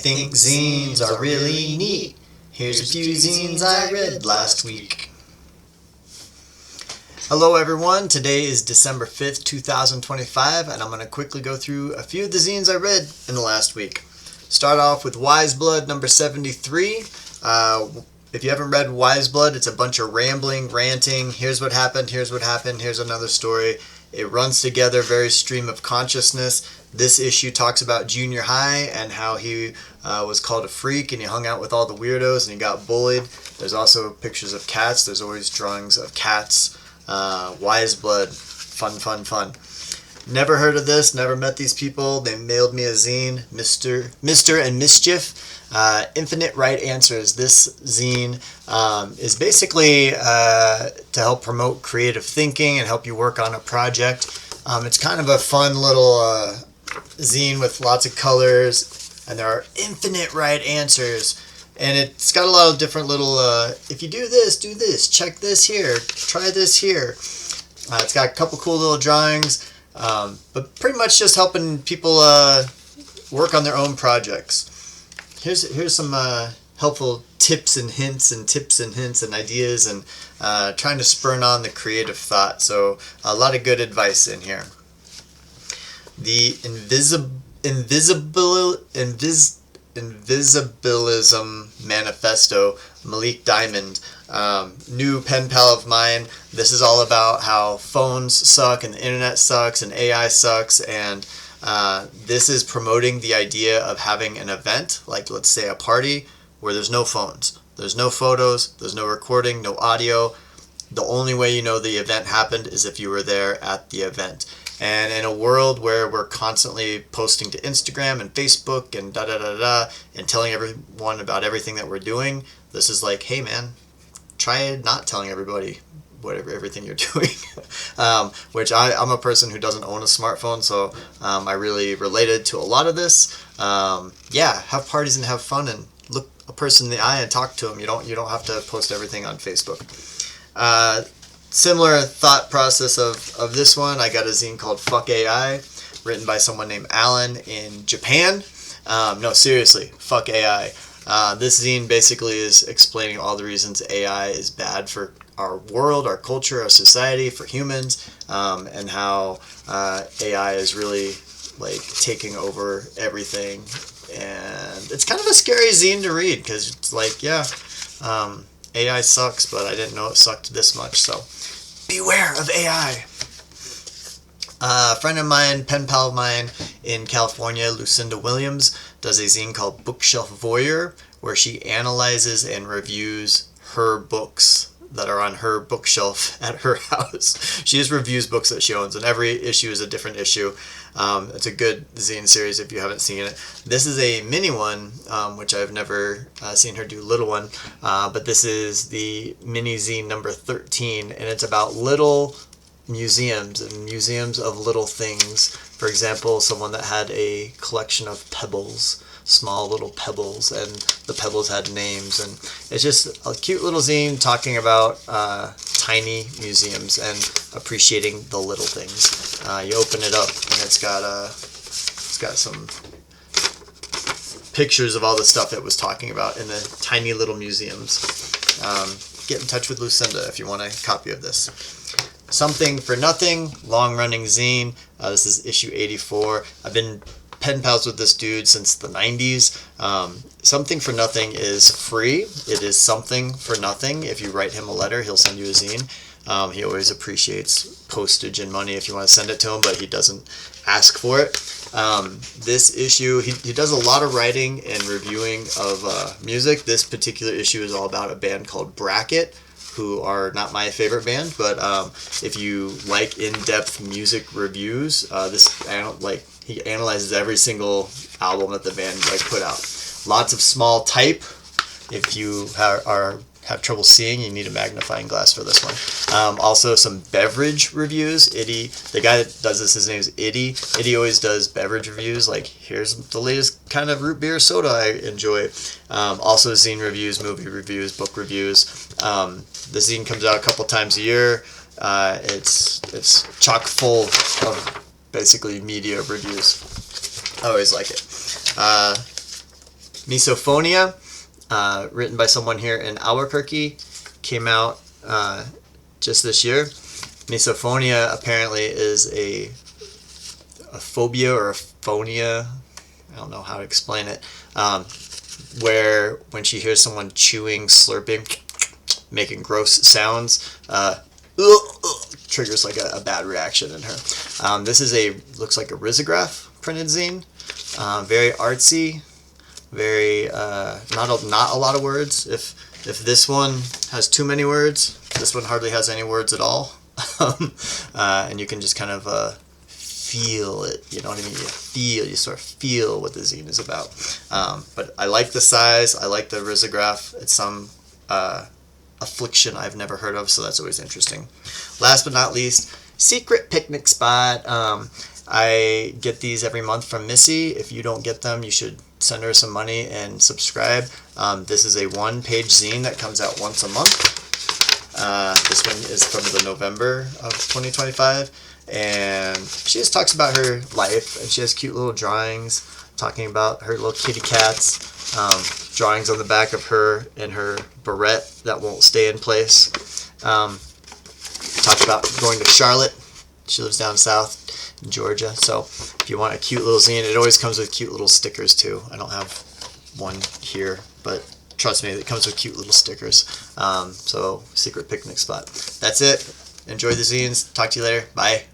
think zines are really neat. Here's a few zines I read last week. Hello everyone, today is December 5th, 2025, and I'm going to quickly go through a few of the zines I read in the last week. Start off with Wiseblood number 73. If you haven't read Wiseblood, it's a bunch of rambling, ranting, here's what happened, here's what happened, here's another story. It runs together, very stream of consciousness. This issue talks about junior high and how he was called a freak and he hung out with all the weirdos and he got bullied. There's also pictures of cats. There's always drawings of cats. Wiseblood, fun. Never heard of this, never met these people. They mailed me a zine, Mr. and Mischief. Infinite Right Answers. This zine is basically to help promote creative thinking and help you work on a project. It's kind of a fun little zine with lots of colors, and there are infinite right answers. And it's got a lot of different little, if you do this, check this here, try this here. It's got a couple cool little drawings, but pretty much just helping people work on their own projects. Here's some helpful tips and hints and ideas and trying to spur on the creative thought. So a lot of good advice in here. The Invisiblizm Manifesto, Malik Diamond, new pen pal of mine. This is all about how phones suck and the internet sucks and AI sucks, and this is promoting the idea of having an event, like let's say a party, where there's no phones, there's no photos, there's no recording, no audio. The only way you know the event happened is if you were there at the event. And in a world where we're constantly posting to Instagram and Facebook and and telling everyone about everything that we're doing, this is like, hey man, try not telling everybody everything you're doing. Which I'm a person who doesn't own a smartphone, so I really related to a lot of this. Yeah, have parties and have fun and look a person in the eye and talk to them. You don't have to post everything on Facebook. Similar thought process of this one. I got a zine called Fuck AI, written by someone named Alan in Japan. No, seriously, fuck AI. This zine basically is explaining all the reasons AI is bad for our world, our culture, our society, for humans, and how AI is really like taking over everything. And it's kind of a scary zine to read because it's like, yeah, AI sucks, but I didn't know it sucked this much, so beware of AI. A friend of mine, pen pal of mine in California, Lucinda Williams, does a zine called Bookshelf Voyeur, where she analyzes and reviews her books that are on her bookshelf at her house. She just reviews books that she owns, and every issue is a different issue. It's a good zine series if you haven't seen it. This is a mini one, which I've never seen her do little one, but this is the mini zine number 13, and it's about little museums and museums of little things. For example, someone that had a collection of pebbles, small little pebbles, and the pebbles had names, and it's just a cute little zine talking about tiny museums and appreciating the little things. You open it up and it's got some pictures of all the stuff it was talking about in the tiny little museums. Get in touch with Lucinda if you want a copy of this. Something for Nothing, long-running zine. This is issue 84. I've been pen pals with this dude since the 90s. Something for Nothing is free. It is something for nothing. If you write him a letter, he'll send you a zine. He always appreciates postage and money if you want to send it to him, but he doesn't ask for it. This issue, he does a lot of writing and reviewing of music. This particular issue is all about a band called Bracket, who are not my favorite band, but if you like in-depth music reviews, he analyzes every single album that the band put out. Lots of small type. If you have trouble seeing, you need a magnifying glass for this one. Also some beverage reviews. The guy that does this, his name is Itty. Itty always does beverage reviews, like here's the latest kind of root beer soda I enjoy. Also zine reviews, movie reviews, book reviews. The zine comes out a couple times a year. It's chock full of basically media reviews. I always like it. Misophonia, written by someone here in Albuquerque, came out just this year. Misophonia apparently is a phobia or a phonia, I don't know how to explain it, where when she hears someone chewing, slurping, making gross sounds, triggers like a bad reaction in her. This is looks like a risograph printed zine, very artsy, very not a lot of words. If this one has too many words, this one hardly has any words at all. And you can just kind of feel it, you know what I mean? You sort of feel what the zine is about. But I like the size, I like the risograph. It's some affliction I've never heard of, so that's always interesting. Last but not least, secret picnic spot. I get these every month from Missy. If you don't get them, you should send her some money and subscribe. This is a one-page zine that comes out once a month. This one is from the November of 2025, and she just talks about her life, and she has cute little drawings talking about her little kitty cats, drawings on the back of her and her barrette that won't stay in place. Talks about going to Charlotte. She lives down south in Georgia, so if you want a cute little zine, it always comes with cute little stickers too. I don't have one here, but trust me, it comes with cute little stickers. So secret picnic spot. That's it. Enjoy the zines. Talk to you later. Bye.